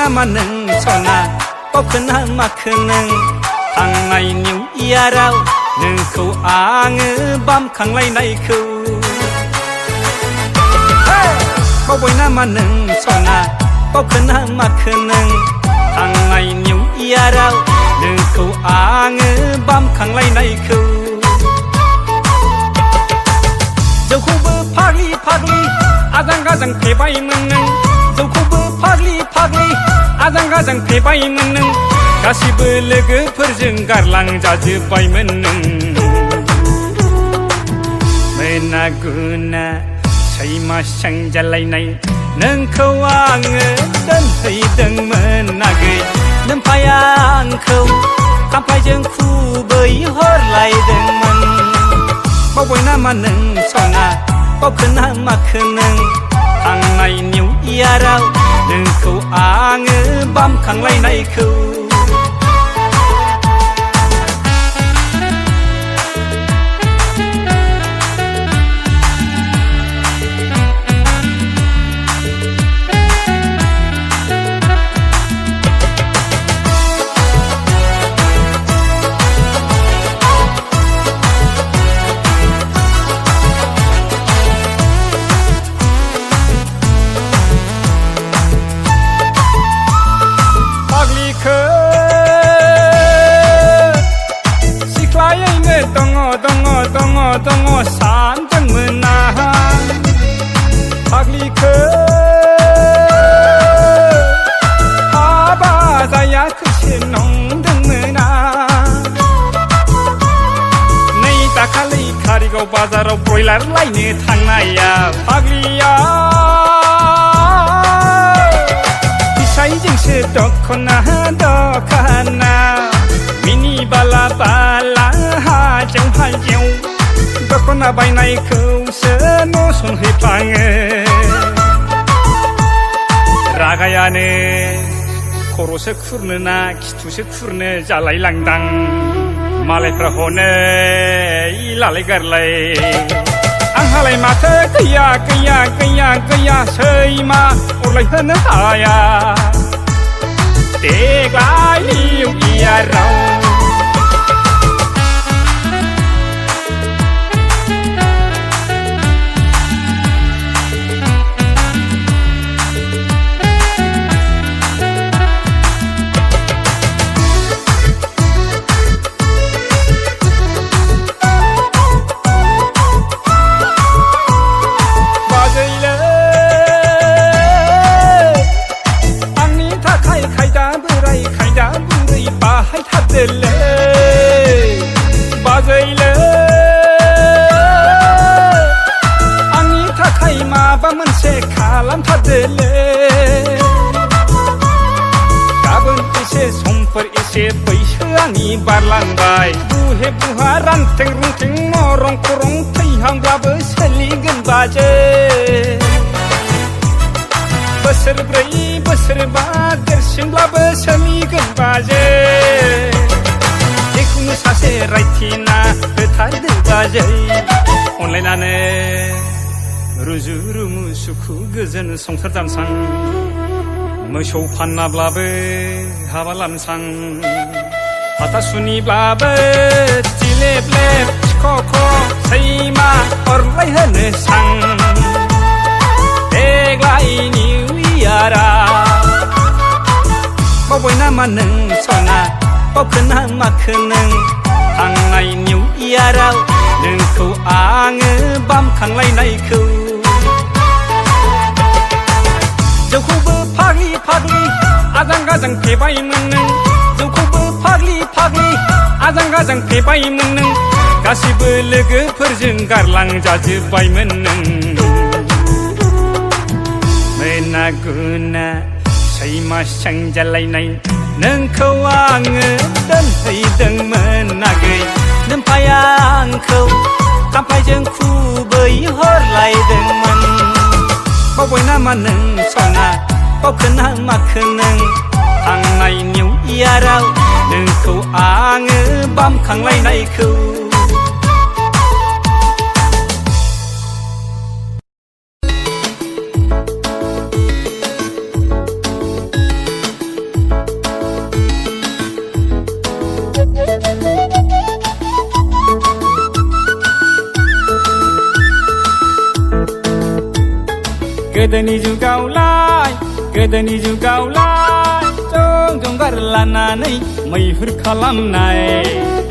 नामा नों सना बावखोना माखो नों थांनाय निउ इयाराव नोंखौ आङो बामखांलायनायखौ बावबाय नामा नों सना बावखोना माखो नों थांनाय निउ इयाराव नोंखौ आङो बामखांलायनायखौ जौखौबो फाग्लि फाग्लि आजां गाजां फेबायमोन नों जौखौबो फाग्लि फाग्लि आजां गाजां फेबायमोन नों गासिबो लोगोफोरजों गारलांजाजोब्बायमोन नों मोना गुना सैमा सोंजालायनाय नोंखौ आङो दोनहैदोंमोन नागै नोमफाया आंखौ खामफ्लायजों खुबै हरलायदोंमोन बावबाय नामा नों सना बावखोना माखो नों थांनाय निउ इयाराव नोंखौ आङो बामखांलायनायखौ दङ सानदोंमोन आं फाग्लिखौ हाबा जायाखैसो नंदोंमोन आं नै दाखालि कारिगाव बाजाराव ब्रयलार लायनो थांनाया फाग्लिया फिसाइजोंसो दखना दखाना मिनि बाला बाला हाजेव हाजेव दखना बायनायखौसो न'सनहैफ्लाङो रागायानो खर'सो खुरनो ना खिथुसो खुरनो जालायलांदां मालायफ्रा हनै लालाय गारलाय आंहालाय माथो गैया गैया गैया गैया सैमा अरलायहोनो हाया देग्लाय निउ इयाराव बाजैले आंनि थाखाय माबा मोनसे खालामथारदोलै गाबोन एसे समफोर एसे बैसो आंनि बारलांबाय बुहे बुहा रानथें रुंथें नरं खरं थैहांब्लाबो सोलिगोन बाजै बोसोरब्रै बोसोरबा देरसिनब्लाबो सोलिगोन बाजै जिखुनु सासे रायथिना होथारदो बाजै अनलायनानै रुजु रुमु सुखु गोजोन संसार जानसां मोसौ फाननाब्लाबो हाबा लानसां हाथासुनिब्लाबो थिलेब लेब थिख' सैमा अरलायहोनो सां देग्लाय निउ इयाराव बावबाय नामा नों सना बावखोना माखो नों थांनाय निउ इयाराव नोंखौ आङो बामखांलायनायखौ जौखौबो फाग्लि फाग्लि आजां गाजां फेबायमोन नों जौखौबो फाग्लि फाग्लि आजां गाजां फेबायमोन नों गासिबो लोगोफोरजों गारलांजाजोब्बायमोन नों मोना गुना सैमा सोंजालायनाय नोंखौ आङो दोनहैदोंमोन नागै नोमफाया आंखौ खामफ्लायजों खुबै हरलायदोंमोन बावबाय नामा नों सना बावखोना माखो नों थांनाय निउ इयाराव नोंखौ आङो बामखांलायनायखौ गोदोनि जुगावलाय गोदोनि जुगावलाय जंगार लानानै मैहुर खालामनाय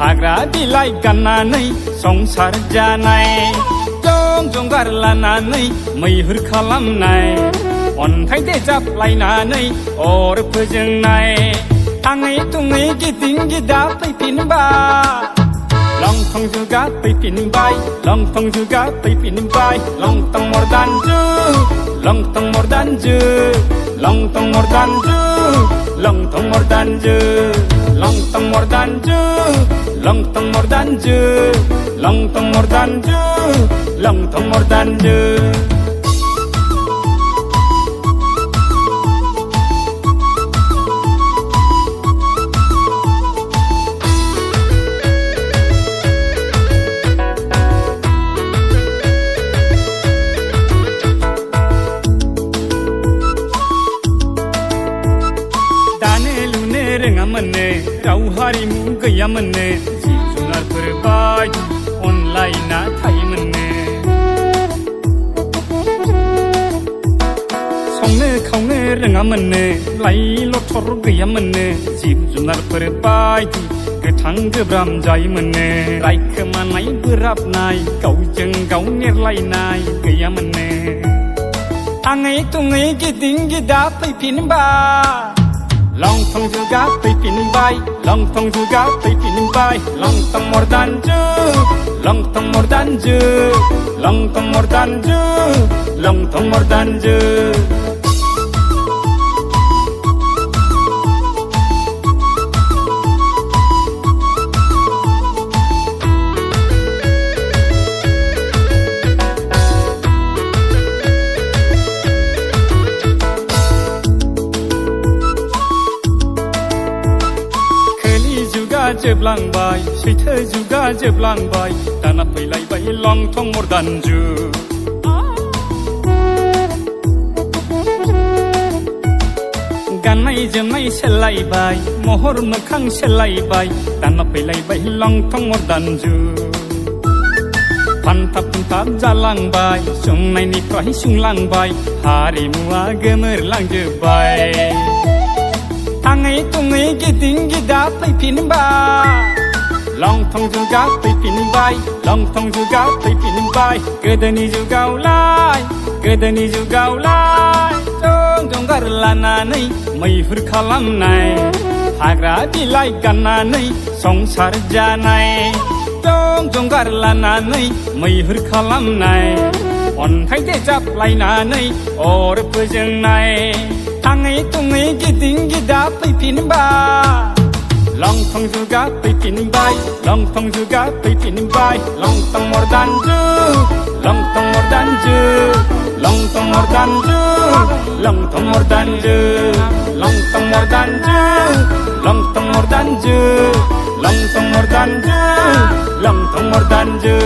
हाग्रा बिलाइ गाननानै संसार जानाय जंगार लानानै मैहुर खालामनाय अन्थाइ देजाबलायनानै अर फोजोंनाय थाङै थुङै गिदिं गिदा फैफिनबा लंथं जुगा फैफिनबाय लंथं जुगा फैफिनबाय लंथं मर्दानजु लंथं मर्दानजु लंथं मर्दानजु लंथं मर्दानजु लंथं मर्दानजु लंथं मर्दानजु लंथं मर्दानजु लंथं मर्दानजु राव हारिमु गैयामोननो जिब जुनारफोर बायदि अनलायना थायोमोननो संनो खावनो रोङामोननो लाइ लथर गैयामोननो जिब जुनारफोर बायदि गोथां गोब्राम जायोमोननो रायखोमानाय बोराबनाय गावजों गाव नेरलायनाय गैयामोननो थाङै थुङै गिदिं गिदा फैफिनबा लंथं जुगा फैफिनबाय लंथं जुगा फैफिनबाय लंथं मर्दानजु लंथं मर्दानजु लंथं मर्दानजु लंथं मर्दानजु जोबलांबाय सैथो जुगा जोबलांबाय दाना फैलायबाय लंथं मर्दानजु गाननाय जोमनाय सोलायबाय महर मोखां सोलायबाय दाना फैलायबाय लंथं मर्दानजु फानथाब फुनथाब जालांबाय सुंनायनिफ्राय सुंलांबाय हारिमुआ गोमोरलांजोब्बाय थाङै थुङै गिदिं गिदा फैफिनबा लंथं जुगा फैफिनबाय लंथं जुगा फैफिनबाय गोदोनि जुगावलाय गोदोनि जुगावलाय जंगार लानानै मैहुर खालामनाय हाग्रा बिलाइ गाननानै संसार जानाय जंगार लानानै मैहुर खालामनाय अन्थाइ देजाबलायनानै अर फोजोंनाय थाङै थुङै गिदिं गिदा फैफिनबा लंथं जुगा फैफिनबाय लंथं जुगा फैफिनबाय लंथं मर्दानजु लंथं मर्दानजु लंथं मर्दानजु लंथं मर्दानजु लंथं मर्दानजु लंथं मर्दानजु लंथं मर्दानजु लंथं मर्दानजु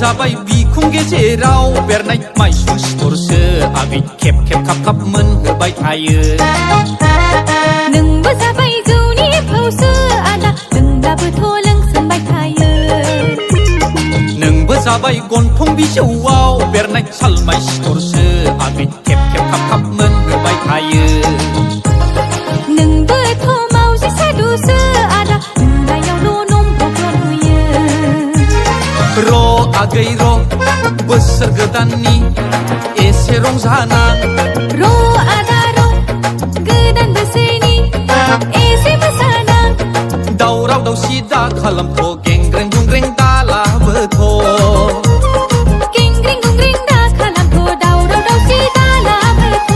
जाबाय बिखुं गेजेराव बेरनाय माइसुं सिथरसो आगै खेब खेब खाब खाब मोनहोबाय थायो नोंबो जाबाय जौनि फावसो आदा लोंब्लाबोथ' लोंसोमबाय थायो नोंबो जाबाय गन्थं बिजौआव बेरनाय सालमाइ सिथरसो आगै खेब खेब खाब खाब मोनहोबाय थायो नोंबोथ' मावजि सादुसो आदा नुनायावल' नम्बरल' नुयो र' आगै र' बोसोर गोदाननि एसे रंजाना र' आदा र' गोदान बोसोरनि एसे मोसाना दावराव दावसि दा खालामथ' गेंग्रें गुंग्रें दालाबोथ' गेंग्रें गुंग्रें दा खालामथ' दावराव दावसि दालाबोथ'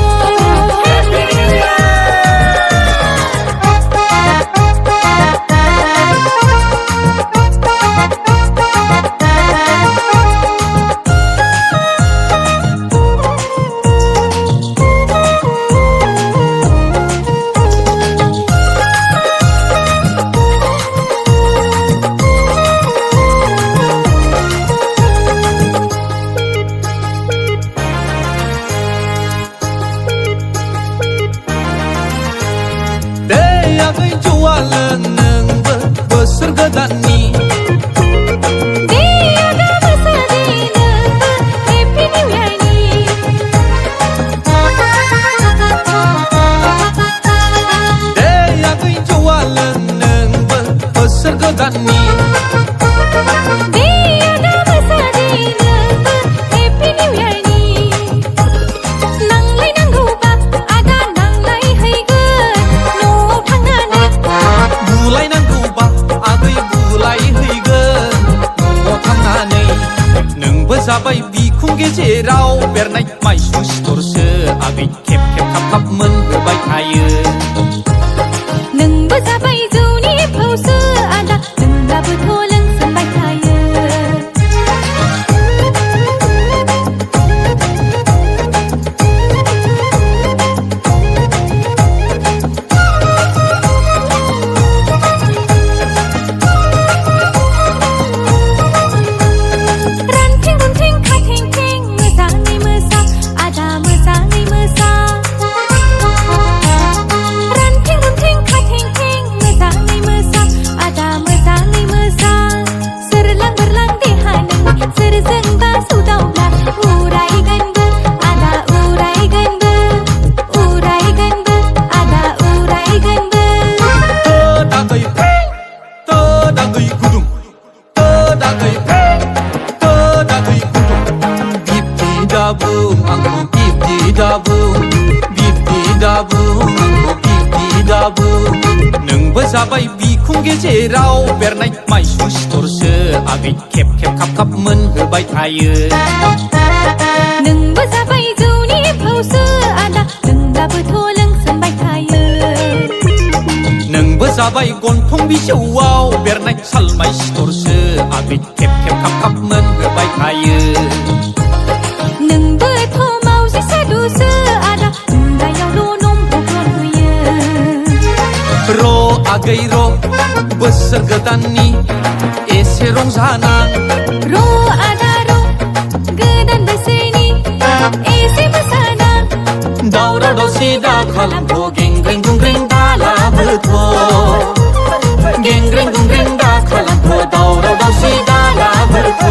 जाबाय बिखुं गेजेराव बेरनाय माइसुं सिथरसो आगै खेब खेब खाब खाब मोनहोबाय थायो नोंबो जाबाय जौनि फावसो आदा लोंब्लाबोथ' लोंसोमबाय थायो नोंबो जाबाय बिखुं गेजेराव बेरनाय माइसुं सिथरसो आगै खेब खेब खाब खाब मोनहोबाय थायो नोंबो जाबाय जौनि फावसो आदा लोंब्लाबोथ' लोंसोमबाय थायो नोंबो जाबाय गन्थं बिजौआव बेरनाय सालमाइ सिथरसो आगै खेब खेब खाब खाब मोनहोबाय थायो नोंबोथ' मावजि सादुसो आदा उन्दैयावल' नमब्रबल नुयो र' आगै र' बोसोर गोदाननि एसे रंजानां र' आदा र' गोदान बोसोरनि एसे मोसानां दावराव दावसि दा खालामथ' गेंग्रें गुंग्रें दालाबोथ' गेंग्रें गुंग्रें दा खालामथ' दावराव दावसि दालाबोथ'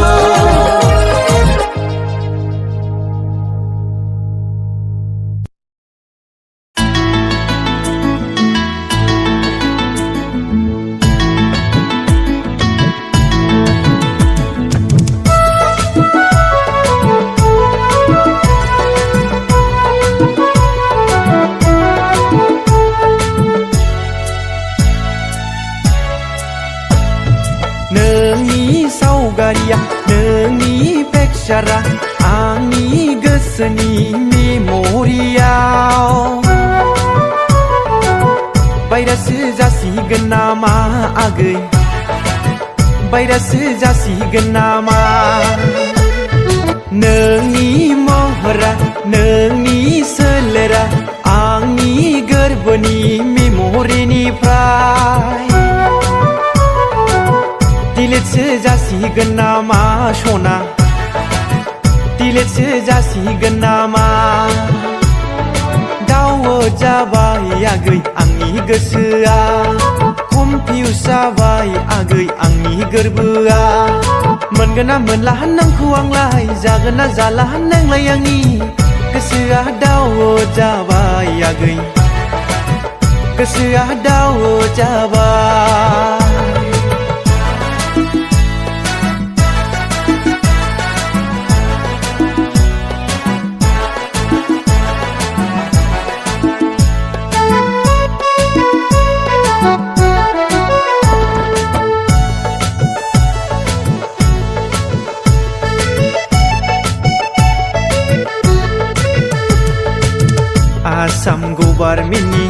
नोंनि पिकचारा आंनि गोसोनि मेम'रियाव भाइरासो जासिगोन नामा आगै भाइरासो जासिगोन नामा नोंनि महरा नोंनि सोलेरा आंनि गोरबोनि मेम'रिनिफ्राय दिलेटसो जासिगोन नामा सना दिलेटसो जासिगोन नामा दावो जाबाय आगै आंनि गोसोआ कमफिउस जाबाय आगै आंनि गोरबोआ मोनगोन ना मोनला नोंखौ आंलाय जागोन ना जाला नोंलाय आंनि गोसोआ दावो जाबाय आगै गोसोआ दावो जाबाय आसाम गभार्नमेन्टनि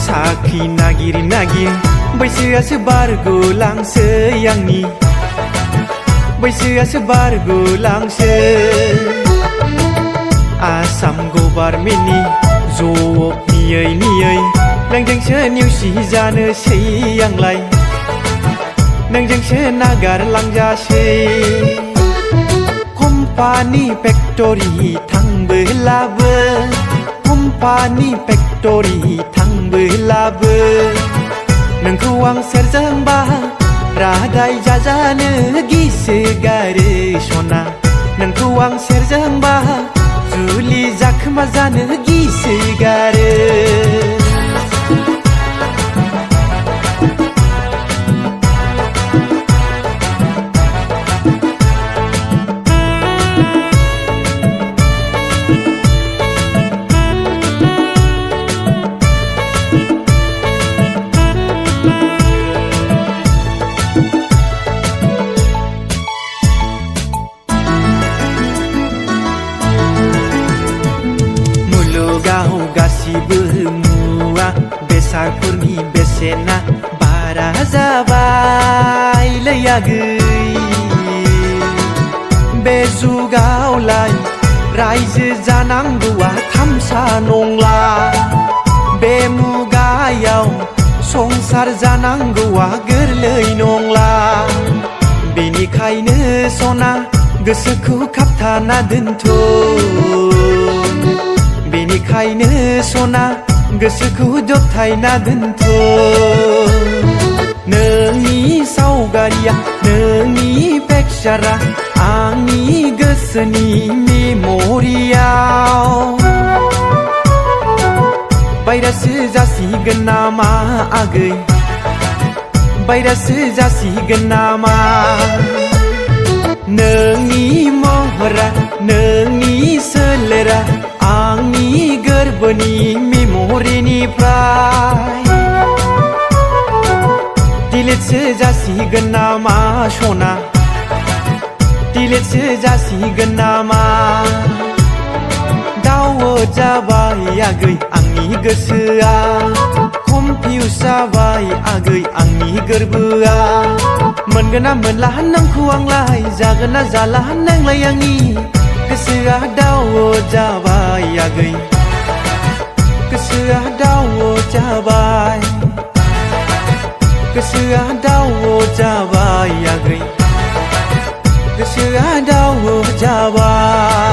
साख्रि नागिर नागिर बैसोआसो बारग'लांसै आंनि बैसोआसो बारग'लांसै आसाम गभार्नमेन्टनि जब नियै नियै नोंजोंसो नेवसि जानोसै आंलाय नोंजोंसो नागारलांजासै कम्पानि फेक्टरि थांबोलाबो कम्पानि फेक्टरि थांबोलाबो नोंखौ आं सोरजोंबा रादाय जाजानो गिसोगारो सना नोंखौ आं सोरजोंबा जुलि जाखोमा जानो गिसोगारो बे जुगावलाय रायजो जानांगौआ थामसा नंला बे मुगायाव संसार जानांगौआ गोरलै नंला बेनिखायनो सना गोसोखौ खाबथाना दोनथ' बेनिखायनो सना गोसोखौ दबथायना दोनथ' नोंनि सावगारिया नोंनि पिक्सारा आंनि गोसोनि मेम'रियाव बायरासो जासिगोन नामा आगै बायरासो जासिगोन नामा नोंनि महरा नोंनि सोलेरा आंनि गोरबोनि मेम'रिनिफ्राय दिलेटसो जासिगोन नामा सना दिलेटसो जासिगोन नामा दावद जाबाय आगै आंनि गोसोआ कमफिउस जाबाय आगै आंनि गोरबोआ मोनगोन ना मोनला नोंखौ आंलाय जागोन ना जाला नोंलाय आंनि गोसोआ दावद जाबाय आगै गोसोआ दावद जाबाय गोसोआ दावद जाबाय आगै गोसोआ दावद जाबाय